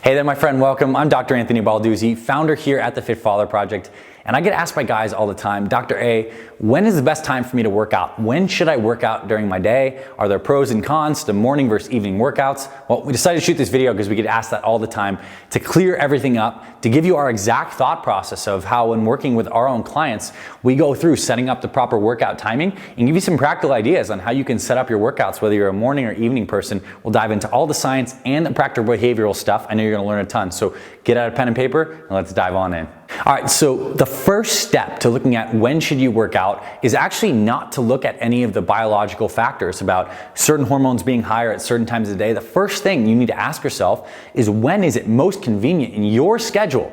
Hey there, my friend, welcome. I'm Dr. Anthony Balduzzi, founder here at the Fit Father Project. And I get asked by guys all the time, Dr. A, when is the best time for me to work out? When should I work out during my day? Are there pros and cons to morning versus evening workouts? Well, we decided to shoot this video because we get asked that all the time to clear everything up, to give you our exact thought process of how when working with our own clients, we go through setting up the proper workout timing and give you some practical ideas on how you can set up your workouts, whether you're a morning or evening person. We'll dive into all the science and the practical behavioral stuff. I know you're gonna learn a ton. So get out a pen and paper and let's dive on in. All right, so the first step to looking at when should you work out is actually not to look at any of the biological factors about certain hormones being higher at certain times of the day. The first thing you need to ask yourself is when is it most convenient in your schedule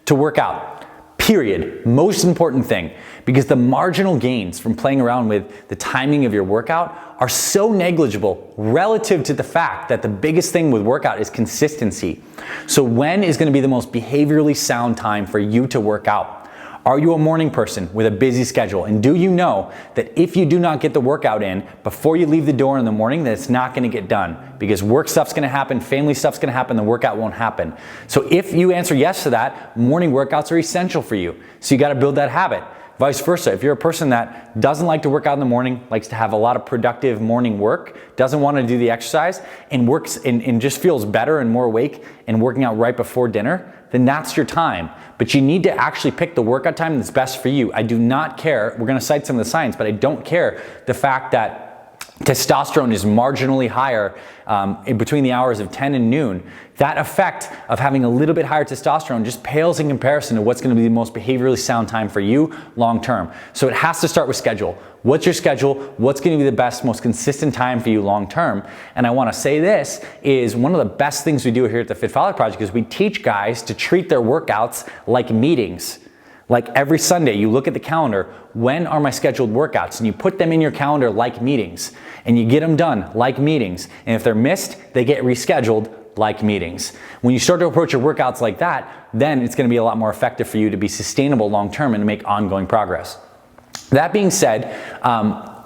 to work out? Period. Most important thing, because the marginal gains from playing around with the timing of your workout are so negligible relative to the fact that the biggest thing with workout is consistency. So when is going to be the most behaviorally sound time for you to work out? Are you a morning person with a busy schedule? And do you know that if you do not get the workout in before you leave the door in the morning, that it's not going to get done? Because work stuff's going to happen, family stuff's going to happen, the workout won't happen. So if you answer yes to that, morning workouts are essential for you. So you got to build that habit. Vice versa, if you're a person that doesn't like to work out in the morning, likes to have a lot of productive morning work, doesn't want to do the exercise, and works and just feels better and more awake and working out right before dinner, then that's your time. But you need to actually pick the workout time that's best for you. I do not care, we're going to cite some of the science, but I don't care the fact that testosterone is marginally higher in between the hours of 10 and noon. That effect of having a little bit higher testosterone just pales in comparison to what's going to be the most behaviorally sound time for you long term. So it has to start with schedule. What's your schedule? What's going to be the best, most consistent time for you long term? And I want to say this is one of the best things we do here at the Fit Father Project is we teach guys to treat their workouts like meetings. Like every Sunday, you look at the calendar, when are my scheduled workouts? And you put them in your calendar like meetings. And you get them done like meetings. And if they're missed, they get rescheduled like meetings. When you start to approach your workouts like that, then it's going to be a lot more effective for you to be sustainable long term and to make ongoing progress. That being said,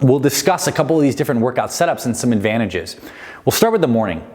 we'll discuss a couple of these different workout setups and some advantages. We'll start with the morning.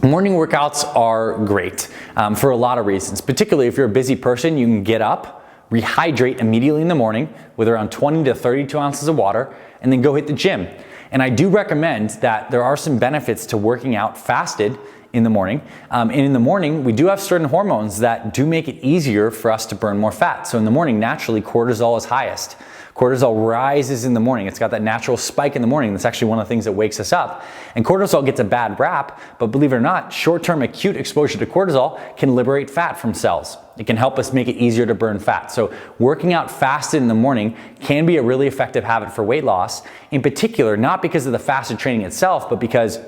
Morning workouts are great for a lot of reasons. Particularly if you're a busy person, you can get up, rehydrate immediately in the morning with around 20 to 32 ounces of water, and then go hit the gym. And I do recommend that there are some benefits to working out fasted in the morning. And in the morning, we do have certain hormones that do make it easier for us to burn more fat. So in the morning, naturally, cortisol is highest. Cortisol rises in the morning. It's got that natural spike in the morning. That's actually one of the things that wakes us up. And cortisol gets a bad rap, but believe it or not, short-term acute exposure to cortisol can liberate fat from cells. It can help us make it easier to burn fat. So working out fasted in the morning can be a really effective habit for weight loss. In particular, not because of the fasted training itself, but because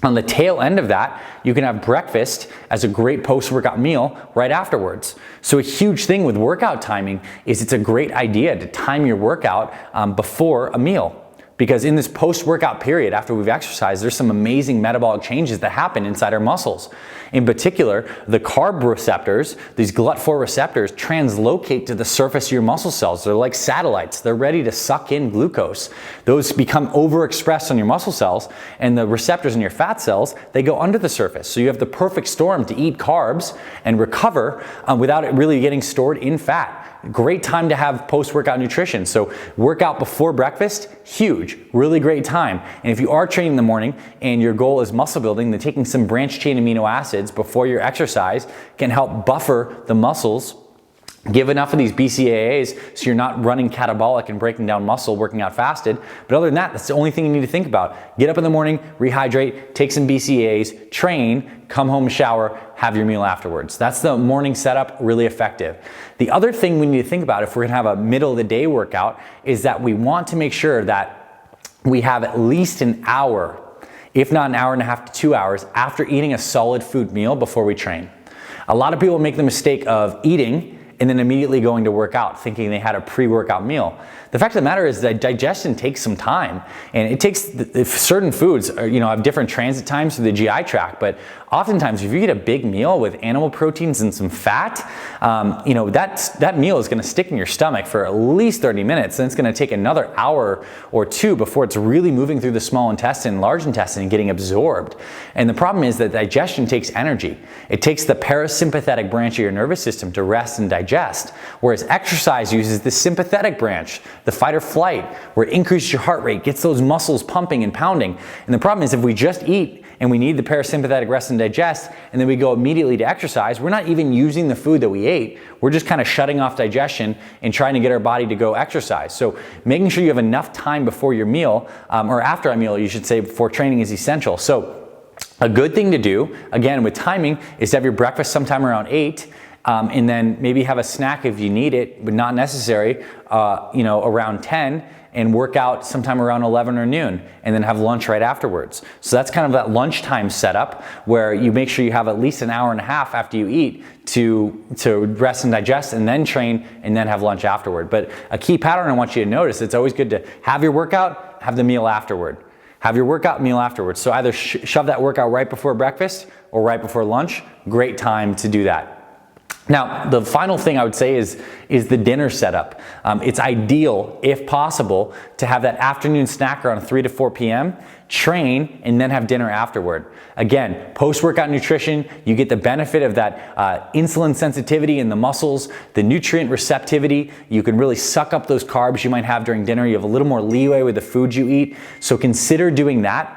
on the tail end of that, you can have breakfast as a great post-workout meal right afterwards. So a huge thing with workout timing is it's a great idea to time your workout before a meal. Because in this post-workout period, after we've exercised, there's some amazing metabolic changes that happen inside our muscles. In particular, the carb receptors, these GLUT4 receptors, translocate to the surface of your muscle cells. They're like satellites. They're ready to suck in glucose. Those become overexpressed on your muscle cells, and the receptors in your fat cells, they go under the surface. So you have the perfect storm to eat carbs and recover without it really getting stored in fat. Great time to have post-workout nutrition. So workout before breakfast, huge, really great time. And if you are training in the morning and your goal is muscle building, then taking some branched chain amino acids before your exercise can help buffer the muscles. Give enough of these BCAAs so you're not running catabolic and breaking down muscle working out fasted. But other than that, that's the only thing you need to think about. Get up in the morning, rehydrate, take some BCAAs, train, come home, shower, have your meal afterwards. That's the morning setup, really effective. The other thing we need to think about if we're gonna have a middle of the day workout is that we want to make sure that we have at least an hour, if not an hour and a half to 2 hours, after eating a solid food meal before we train. A lot of people make the mistake of eating and then immediately going to work out, thinking they had a pre-workout meal. The fact of the matter is that digestion takes some time, and it takes certain foods have different transit times through the GI tract, but oftentimes if you eat a big meal with animal proteins and some fat, that meal is going to stick in your stomach for at least 30 minutes. Then it's going to take another hour or two before it's really moving through the small intestine, large intestine, and getting absorbed. And the problem is that digestion takes energy. It takes the parasympathetic branch of your nervous system to rest and digest, whereas exercise uses the sympathetic branch, the fight or flight, where it increases your heart rate, gets those muscles pumping and pounding. And the problem is if we just eat and we need the parasympathetic rest and digest, and then we go immediately to exercise, we're not even using the food that we ate. We're just kind of shutting off digestion and trying to get our body to go exercise. So making sure you have enough time before your meal, or after a meal, you should say, before training is essential. So a good thing to do, again, with timing, is to have your breakfast sometime around 8, and then maybe have a snack if you need it, but not necessary, around 10, and work out sometime around 11 or noon, and then have lunch right afterwards. So that's kind of that lunchtime setup where you make sure you have at least an hour and a half after you eat to rest and digest, and then train, and then have lunch afterward. But a key pattern I want you to notice, it's always good to have your workout, have the meal afterward. Have your workout, meal afterwards. So either shove that workout right before breakfast or right before lunch. Great time to do that. Now, the final thing I would say is the dinner setup. It's ideal, if possible, to have that afternoon snack around 3 to 4 p.m., train, and then have dinner afterward. Again, post-workout nutrition, you get the benefit of that insulin sensitivity in the muscles, the nutrient receptivity. You can really suck up those carbs you might have during dinner. You have a little more leeway with the food you eat. So consider doing that.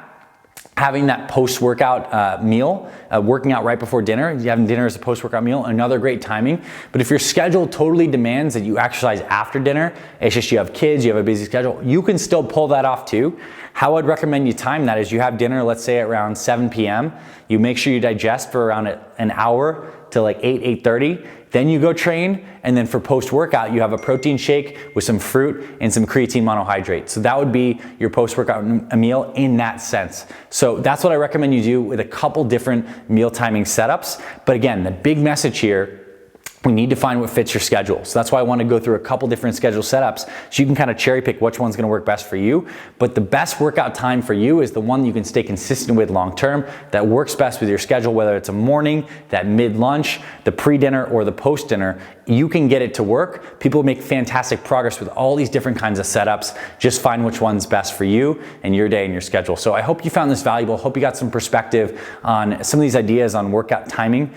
Having that post-workout meal, working out right before dinner, having dinner as a post-workout meal, another great timing. But if your schedule totally demands that you exercise after dinner, it's just you have kids, you have a busy schedule, you can still pull that off too. How I'd recommend you time that is you have dinner, let's say around 7 p.m. You make sure you digest for around an hour to like 8:30. Then you go train, and then for post-workout, you have a protein shake with some fruit and some creatine monohydrate. So that would be your post-workout meal in that sense. So that's what I recommend you do with a couple different meal timing setups. But again, the big message here, we need to find what fits your schedule. So that's why I want to go through a couple different schedule setups so you can kind of cherry pick which one's going to work best for you. But the best workout time for you is the one you can stay consistent with long term, that works best with your schedule, whether it's a morning, that mid-lunch, the pre-dinner, or the post-dinner. You can get it to work. People make fantastic progress with all these different kinds of setups. Just find which one's best for you and your day and your schedule. So I hope you found this valuable. Hope you got some perspective on some of these ideas on workout timing.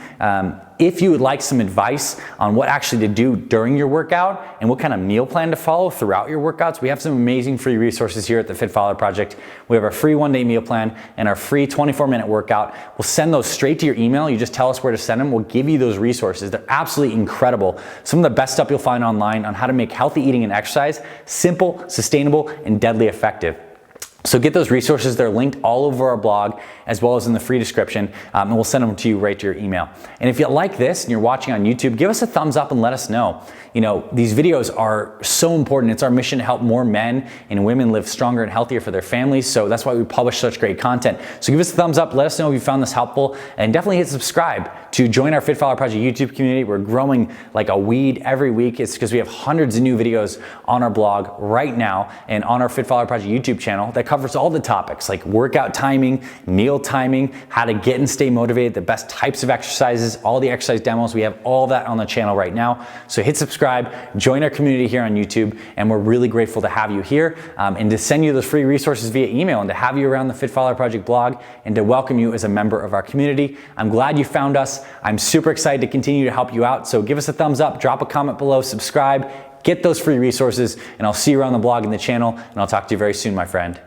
If you would like some advice on what actually to do during your workout and what kind of meal plan to follow throughout your workouts, we have some amazing free resources here at the Fit Father Project. We have our free 1-day meal plan and our free 24-minute workout. We'll send those straight to your email. You just tell us where to send them. We'll give you those resources. They're absolutely incredible. Some of the best stuff you'll find online on how to make healthy eating and exercise simple, sustainable, and deadly effective. So get those resources. They're linked all over our blog as well as in the free description, and we'll send them to you right to your email. And if you like this and you're watching on YouTube, give us a thumbs up and let us know. These videos are so important. It's our mission to help more men and women live stronger and healthier for their families. So that's why we publish such great content. So give us a thumbs up. Let us know if you found this helpful, and definitely hit subscribe to join our Fit Father Project YouTube community. We're growing like a weed every week. It's because we have hundreds of new videos on our blog right now and on our Fit Father Project YouTube channel that covers all the topics like workout timing, meal timing, how to get and stay motivated, the best types of exercises, all the exercise demos. We have all that on the channel right now. So hit subscribe, join our community here on YouTube, and we're really grateful to have you here and to send you those free resources via email and to have you around the Fit Father Project blog and to welcome you as a member of our community. I'm glad you found us. I'm super excited to continue to help you out. So give us a thumbs up, drop a comment below, subscribe, get those free resources, and I'll see you around the blog and the channel, and I'll talk to you very soon, my friend.